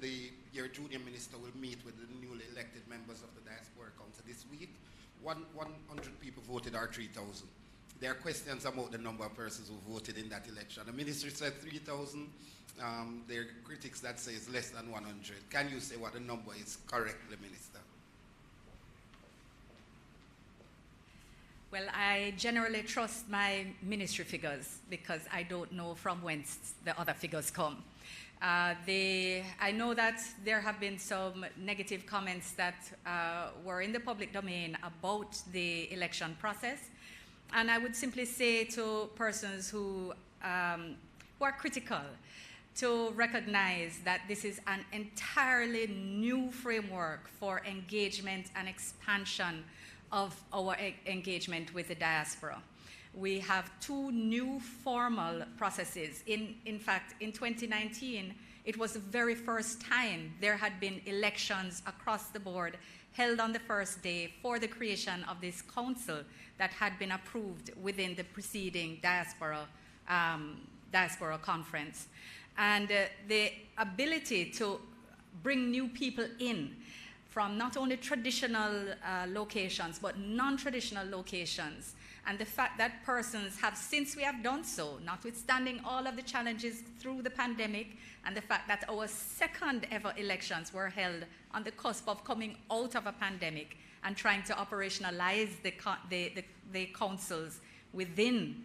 your junior minister will meet with the newly elected members of the Diaspora Council this week. 100 people voted or 3,000. There are questions about the number of persons who voted in that election. The ministry said 3,000. There are critics that say it's less than 100. Can you say what the number is correctly, Minister? Well, I generally trust my ministry figures because I don't know from whence the other figures come. I know that there have been some negative comments that were in the public domain about the election process. And I would simply say to persons who are critical to recognize that this is an entirely new framework for engagement and expansion of our engagement with the diaspora. We have 2 new formal processes. In fact, in 2019, it was the very first time there had been elections across the board held on the first day for the creation of this council that had been approved within the preceding diaspora conference. And the ability to bring new people in from not only traditional locations, but non-traditional locations. And the fact that persons have, since we have done so, notwithstanding all of the challenges through the pandemic, and the fact that our second ever elections were held on the cusp of coming out of a pandemic and trying to operationalize the councils within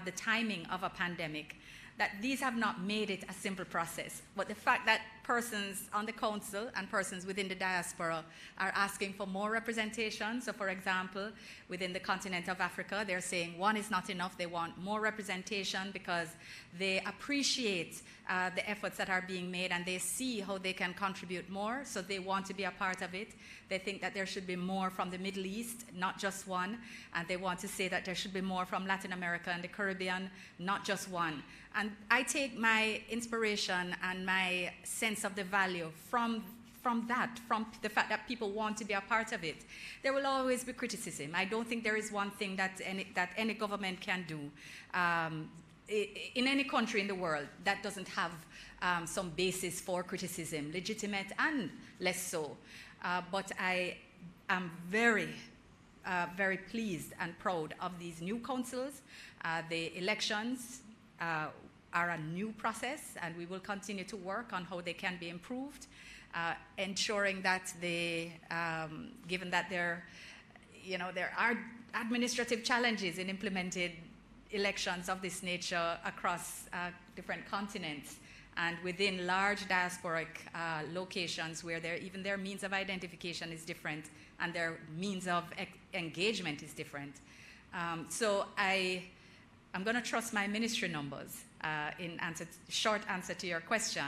the timing of a pandemic, that these have not made it a simple process. But the fact that persons on the council and persons within the diaspora are asking for more representation. So for example, within the continent of Africa, they're saying 1 is not enough. They want more representation because they appreciate the efforts that are being made and they see how they can contribute more. So they want to be a part of it. They think that there should be more from the Middle East, not just 1. And they want to say that there should be more from Latin America and the Caribbean, not just 1. And I take my inspiration and my sense of the value from the fact that people want to be a part of it. There will always be criticism. I don't think there is one thing that any government can do in any country in the world that doesn't have some basis for criticism, legitimate and less so. But I am very pleased and proud of these new councils. The elections are a new process, and we will continue to work on how they can be improved, ensuring that given that there are administrative challenges in implementing elections of this nature across different continents and within large diasporic locations where even their means of identification is different and their means of engagement is different. So I'm going to trust my ministry numbers in short answer to your question,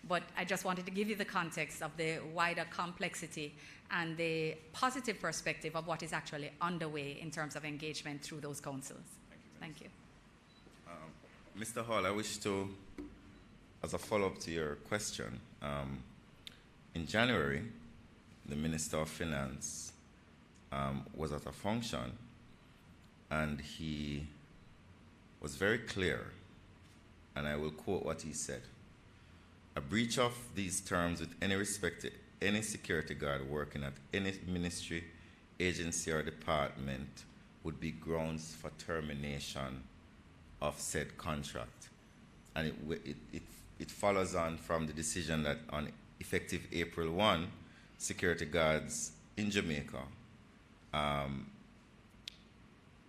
but I just wanted to give you the context of the wider complexity and the positive perspective of what is actually underway in terms of engagement through those councils. Thank you. Mr. Hall, I wish to as a follow-up to your question, in January, the Minister of Finance was at a function, and he was very clear, and I will quote what he said: "A breach of these terms with any respect to any security guard working at any ministry, agency, or department would be grounds for termination of said contract." And it follows on from the decision that on effective April 1, security guards in Jamaica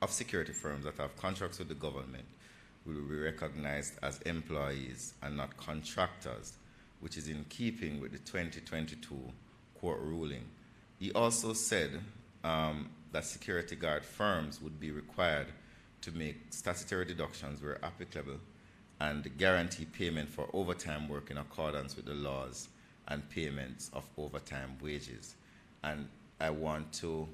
of security firms that have contracts with the government will be recognized as employees and not contractors, which is in keeping with the 2022 court ruling. He also said that security guard firms would be required to make statutory deductions where applicable and guarantee payment for overtime work in accordance with the laws and payments of overtime wages. And I want to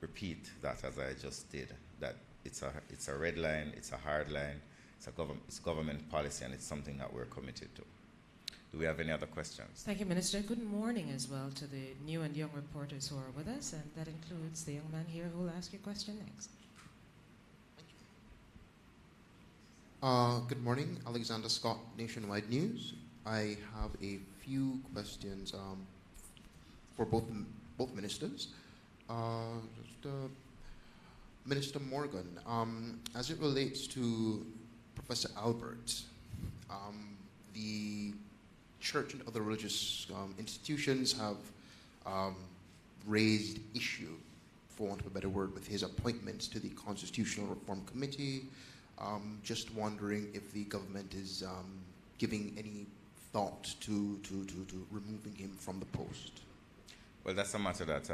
repeat that, as I just did, that it's a red line, it's a hard line, it's government policy, and it's something that we're committed to. Do we have any other questions? Thank you, Minister. Good morning as well to the new and young reporters who are with us, and that includes the young man here who will ask your question next. Good morning, Alexander Scott, Nationwide News. I have a few questions for both ministers. Minister Morgan, as it relates to Professor Albert, the church and other religious institutions have raised issue, for want of a better word, with his appointments to the Constitutional Reform Committee. Just wondering if the government is giving any thought to removing him from the post. Well, that's a matter that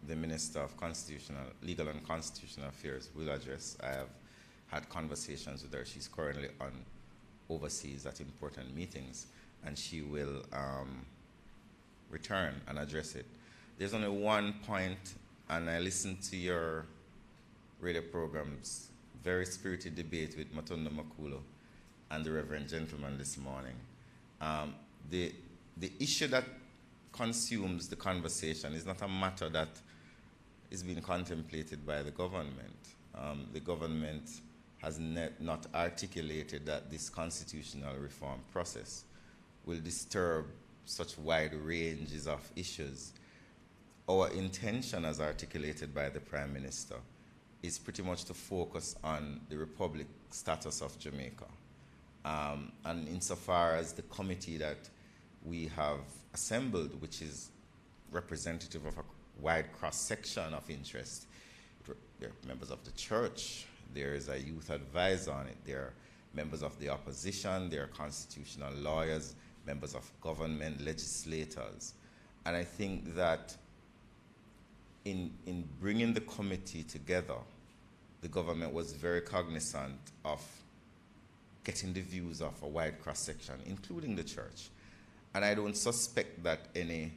the Minister of Legal and Constitutional Affairs will address. I have had conversations with her. She's currently on overseas at important meetings, and she will return and address it. There's only one point, and I listened to your radio programs, very spirited debate with Matondo Makulo and the Reverend Gentleman this morning. The issue that consumes the conversation is not a matter that is being contemplated by the government. The government has not articulated that this constitutional reform process will disturb such wide ranges of issues. Our intention, as articulated by the Prime Minister, is pretty much to focus on the Republic status of Jamaica. And insofar as the committee that we have assembled, which is representative of a wide cross-section of interest, there are members of the church, there is a youth advisor on it, there are members of the opposition, there are constitutional lawyers, members of government, legislators. And I think that in bringing the committee together, the government was very cognizant of getting the views of a wide cross-section, including the church. And I don't suspect that any,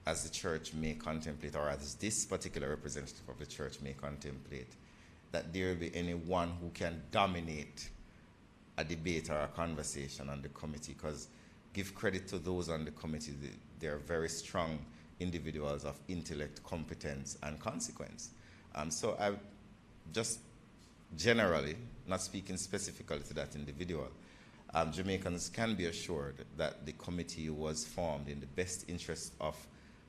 as the church may contemplate, or as this particular representative of the church may contemplate, that there will be anyone who can dominate a debate or a conversation on the committee, because give credit to those on the committee, they are very strong individuals of intellect, competence, and consequence. So I just generally, not speaking specifically to that individual, Jamaicans can be assured that the committee was formed in the best interest of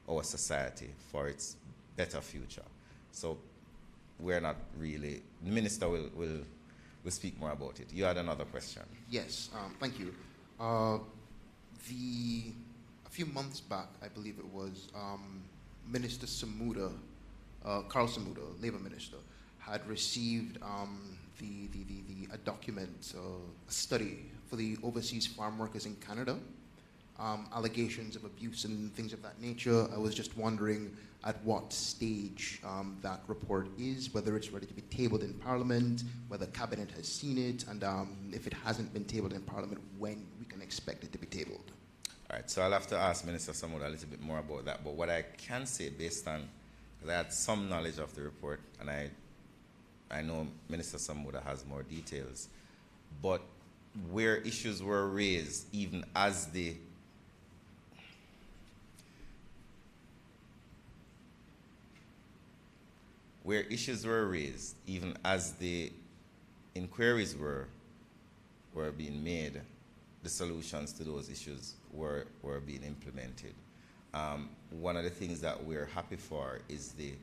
our society for its better future. So we're not really, the minister will speak more about it. You had another question. Yes, thank you. A few months back, I believe it was, Minister Samuda, Carl Samuda, Labour Minister, had received a document, a study for the overseas farm workers in Canada, allegations of abuse and things of that nature. I was just wondering at what stage that report is, whether it's ready to be tabled in Parliament, whether Cabinet has seen it, and if it hasn't been tabled in Parliament, when we can expect it to be tabled. All right, so I'll have to ask Minister Samuda a little bit more about that, but what I can say based on, because I had some knowledge of the report, and I know Minister Samuda has more details, but where issues were raised, even as the inquiries were being made, the solutions to those issues were being implemented. One of the things that we're happy for is the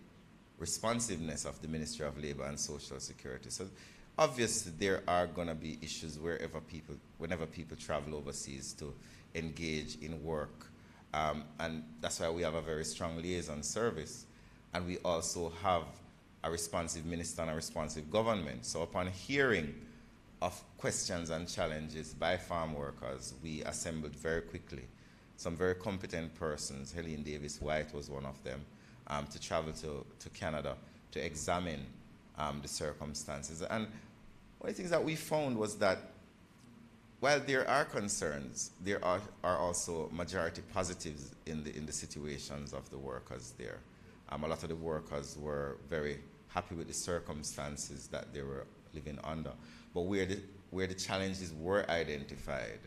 responsiveness of the Ministry of Labor and Social Security. So obviously there are going to be issues whenever people travel overseas to engage in work. And that's why we have a very strong liaison service. And we also have a responsive minister and a responsive government. So upon hearing of questions and challenges by farm workers, we assembled very quickly some very competent persons. Helene Davis White was one of them, to travel to Canada to examine the circumstances. And one of the things that we found was that while there are concerns, there are also majority positives in the situations of the workers there. A lot of the workers were very happy with the circumstances that they were living under. But where the challenges were identified,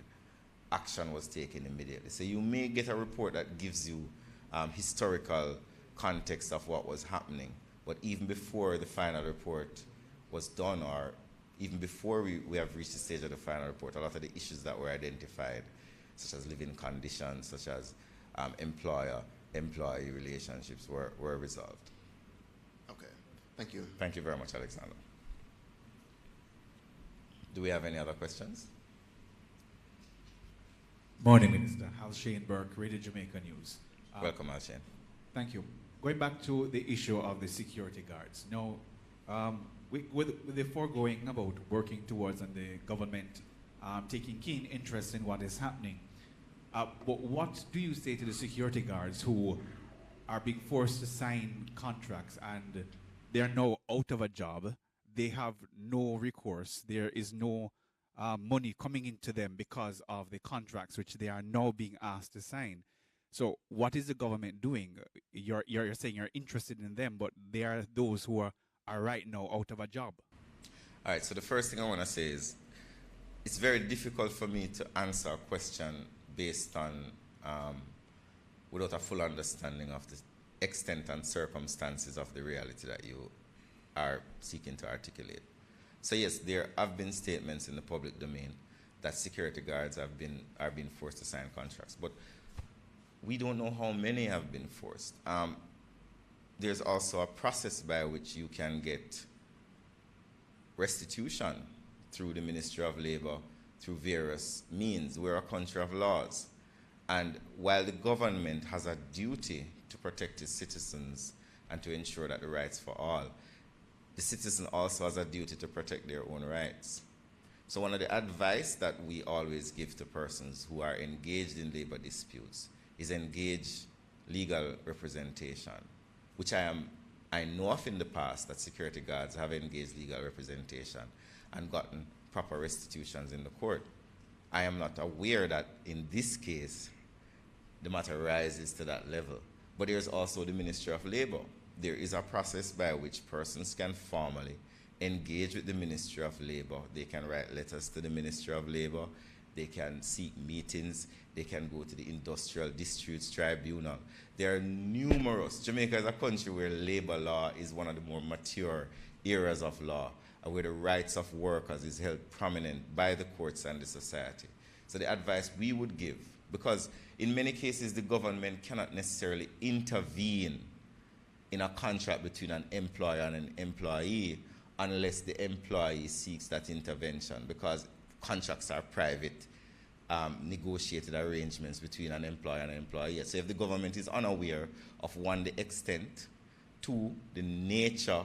action was taken immediately. So you may get a report that gives you historical context of what was happening, but even before the final report was done, or even before we have reached the stage of the final report, a lot of the issues that were identified, such as living conditions, such as employer-employee relationships, were resolved. Okay, thank you. Thank you very much, Alexander. Do we have any other questions? Morning, Minister. Hal Shane Burke, Radio Jamaica News. Welcome, Al Shane. Thank you. Going back to the issue of the security guards. Now, with the foregoing about working towards and the government taking keen interest in what is happening, but what do you say to the security guards who are being forced to sign contracts and they are now out of a job? They have no recourse. There is no money coming into them because of the contracts which they are now being asked to sign. So what is the government doing? You're saying you're interested in them, but they are those who are right now out of a job. All right, so the first thing I want to say is it's very difficult for me to answer a question based on, without a full understanding of the extent and circumstances of the reality that you are seeking to articulate. So yes, there have been statements in the public domain that security guards are being forced to sign contracts, but we don't know how many have been forced. There's also a process by which you can get restitution through the Ministry of Labor, through various means. We're a country of laws. And while the government has a duty to protect its citizens and to ensure that the rights for all, the citizen also has a duty to protect their own rights. So one of the advice that we always give to persons who are engaged in labor disputes is engage legal representation, which I know of in the past that security guards have engaged legal representation and gotten proper restitutions in the court. I am not aware that in this case the matter rises to that level. But there's also the Ministry of Labor. There is a process by which persons can formally engage with the Ministry of Labor. They can write letters to the Ministry of Labor. They can seek meetings. They can go to the Industrial Disputes Tribunal. There are numerous. Jamaica is a country where labor law is one of the more mature areas of law, and where the rights of workers is held prominent by the courts and the society. So the advice we would give, because in many cases the government cannot necessarily intervene in a contract between an employer and an employee unless the employee seeks that intervention, because contracts are private, negotiated arrangements between an employer and an employee. So if the government is unaware of, one, the extent, two, the nature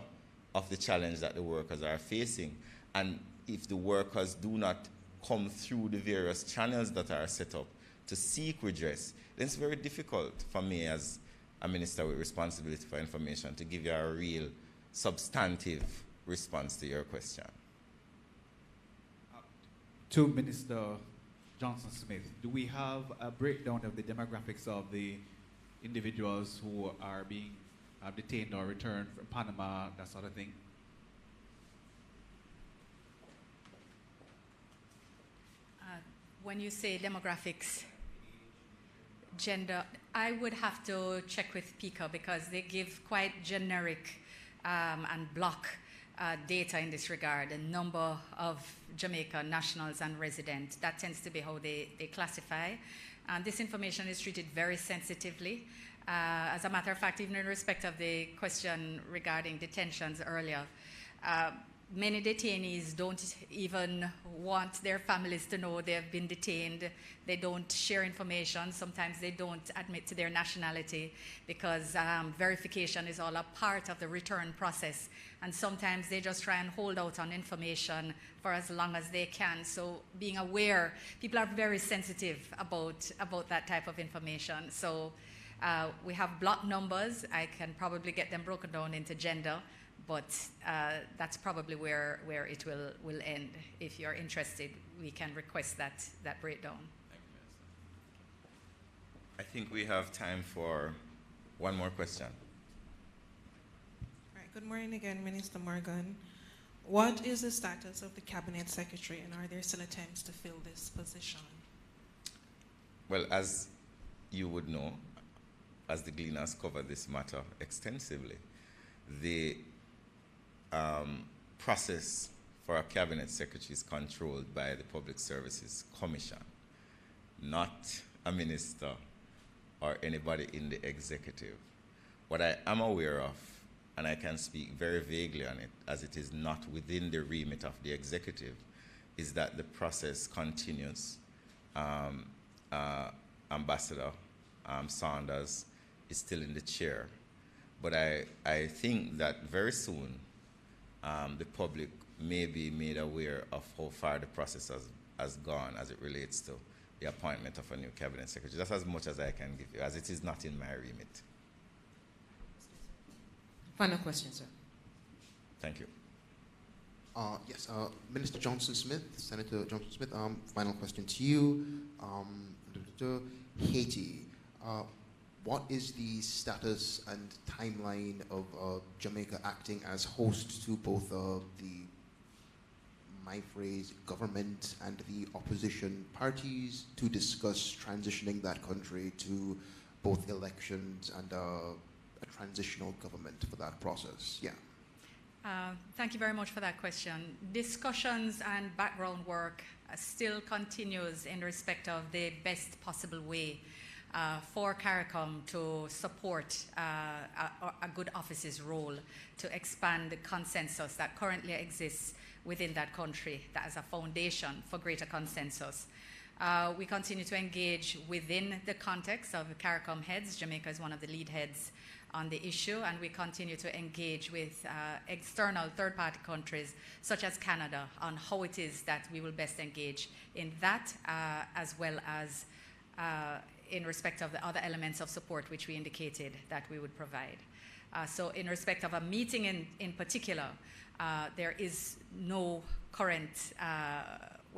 of the challenge that the workers are facing, and if the workers do not come through the various channels that are set up to seek redress, then it's very difficult for me as a minister with responsibility for information to give you a real substantive response to your question. To Minister Johnson Smith, do we have a breakdown of the demographics of the individuals who are being detained or returned from Panama, that sort of thing? when you say demographics, gender, I would have to check with PICA because they give quite generic and block data in this regard, a number of Jamaica nationals and residents. That tends to be how they classify. And this information is treated very sensitively. As a matter of fact, even in respect of the question regarding detentions earlier, many detainees don't even want their families to know they've been detained. They don't share information. Sometimes they don't admit to their nationality because verification is all a part of the return process. And sometimes they just try and hold out on information for as long as they can. So being aware, people are very sensitive about that type of information. So we have block numbers. I can probably get them broken down into gender. But that's probably where it will end. If you're interested, we can request that breakdown. Thank you, Minister. I think we have time for one more question. All right, good morning again, Minister Morgan. What is the status of the Cabinet Secretary, and are there still attempts to fill this position? Well, as you would know, as the Gleaners cover this matter extensively, the process for a cabinet secretary is controlled by the Public Services Commission, not a minister or anybody in the executive. What I am aware of, and I can speak very vaguely on it, as it is not within the remit of the executive, is that the process continues. Ambassador Saunders is still in the chair, but I think that very soon the public may be made aware of how far the process has gone as it relates to the appointment of a new cabinet secretary. That's as much as I can give you, as it is not in my remit. Final question, sir. Thank you. Yes, Minister Johnson-Smith, Senator Johnson-Smith, final question to you. Haiti. What is the status and timeline of Jamaica acting as host to both the MyPhrase government and the opposition parties to discuss transitioning that country to both elections and a transitional government for that process? Yeah. Thank you very much for that question. Discussions and background work still continues in respect of the best possible way for CARICOM to support a good office's role to expand the consensus that currently exists within that country, that as a foundation for greater consensus. We continue to engage within the context of the CARICOM heads. Jamaica is one of the lead heads on the issue, and we continue to engage with external third-party countries such as Canada on how it is that we will best engage in that, as well as in respect of the other elements of support which we indicated that we would provide. So in respect of a meeting in particular, there is no current,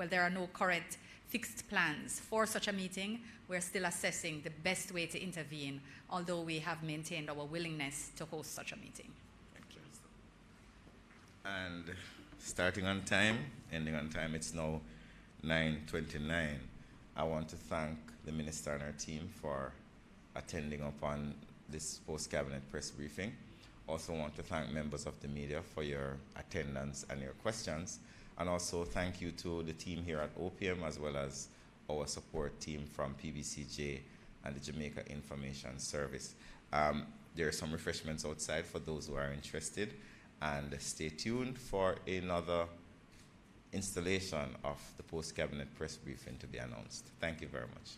there are no current fixed plans for such a meeting. We're still assessing the best way to intervene, although we have maintained our willingness to host such a meeting. Thank you. And starting on time, ending on time, it's now 9:29. I want to thank the Minister and her team for attending upon this post-cabinet press briefing. Also want to thank members of the media for your attendance and your questions. And also thank you to the team here at OPM, as well as our support team from PBCJ and the Jamaica Information Service. There are some refreshments outside for those who are interested. And stay tuned for another installation of the post-cabinet press briefing to be announced. Thank you very much.